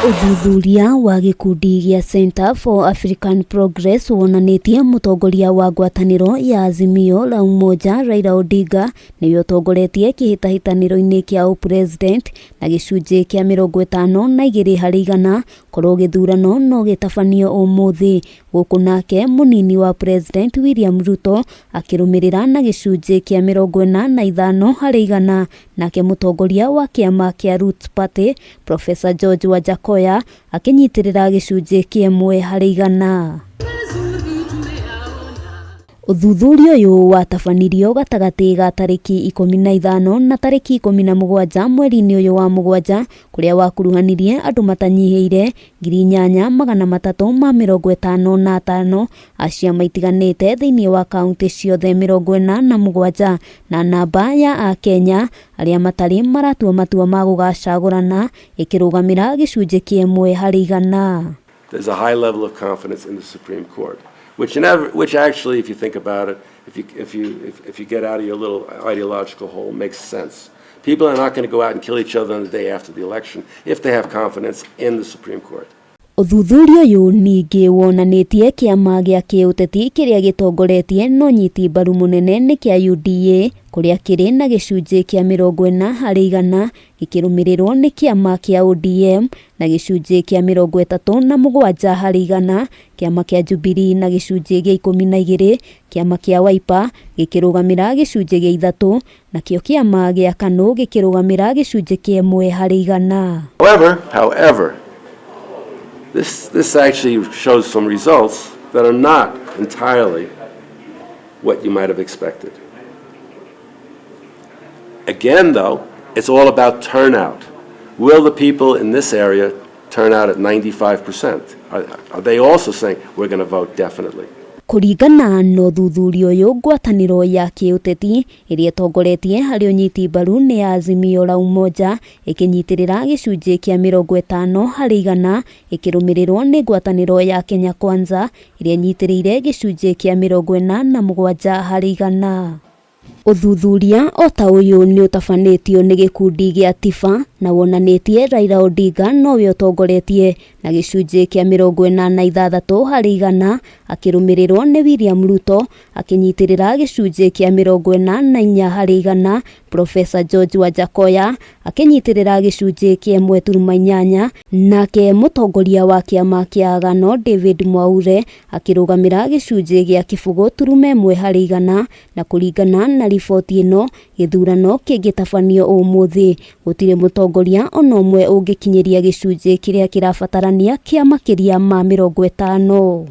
Uthuthuria wa gikundi gia Center for African Progress wonanitie mutongoria wa ngwataniro ya Azimio la Umoja Raila Odinga niwe utongoretie kihitahitaniro-ini kia president na gicunji kia 52% korwo Githurano no gitabanio umuthi guku nake munini wa president William Ruto akirumirira na gicunji kia 45% nake mutongoria wa kiama kia Roots Party Professor George Wajakoya akinyitirira gicunji kia 1%. Uthuthuria uyu watabanirio gatagati ga tariki 15 na tariki 17 mweri-ini uyu wa mugwanja kuria wakuruhanirie andu matanyihiire 8,355 aciama itiganite thiini wa kaunti ciothe 47 na namba ya Akenya aria matari maratua matua ma gugacagurana ikirugamira gicunji kia 1%. There's a high level of confidence in the Supreme Court. Which actually, if you think about it, if you get out of your little ideological hole, makes sense. People are not going to go out and kill each other on the day after the election if they have confidence in the Supreme Court. Uthuthuria uyu ningi wonanitie kiama gia kiuteti kiria gitongoretie no nyiti mbaru munene ni kia UDA kuria kiri na gicunji kia 40% gikirumirirwo ni kiama kia ODM na gicunji kia 37% kiama kia Jubilee na gicunji gia 12 kiama kia Wiper gikirugamira gicunji gia 3 na kio kiama gia KANU gikirugamira gicunji kia 1%. However, This actually shows some results that are not entirely what you might have expected. Again, though, it's all about turnout. Will the people in this area turn out at 95%? Are they also saying, we're going to vote definitely? Kuringana no thuthuria uyu ngwataniro ya kiuteti iria tongoretie hari unyiti mbaru ni Azimio la Umoja ikinyitirira gicunji kia 50% ikirumirirwo ni ngwataniro ya Kenya Kwanza iria nyitirire gicunji kia 47%. Uthuthuria ota uyu ni utabanitio ni gikundi gia TIFA na wonanitie Raila Odinga nowe utongoretie na gicunji kia 86% akirumirirwo ni William Ruto akinyitirira gicunji kia 44% Professor George Wajakoya akinyitirira gicunji kia 1.8 nake mutongoria wa kiama kia Agano David Mwaure akirugamira gicunji gia 1% na kuringana na riboti ino Githurano kingitabanio umuthi gutire mutongoria ona umwe ungikinyiria gicunji kiria kirabatarania kia makiria ma 50.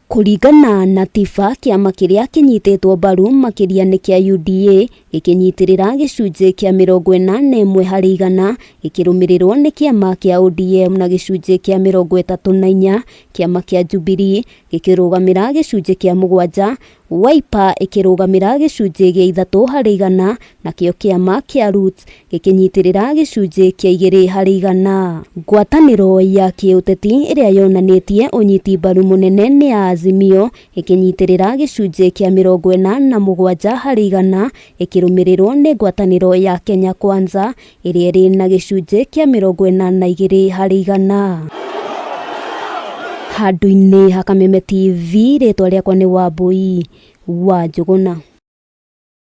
Kuringana na TIFA kiama kiria kinyititwo mbaru makiria ni kia UDA gikinyitirira gicunji kia 41% gikirumirirwo ni kiama kia ODM na gicunji kia 34%, kiama kia Jubilee gikirugamira gicunji kia 7%, Wiper ikirugamira gicunji gia 3% na kio kiama kia Roots gikinyitirira gicunji kia 2%. Ngwataniro ya kiuteti iria yonanitie unyiti mbaru munene ni Azimio ikinyitirira gicunji kia 47% ikirumirirwo ni ngwataniro ya Kenya Kwanza iria iri na gicunji kia 42%. Handu-ini ha Kameme TV ritwa riakwa ni Wambui wa Njuguna.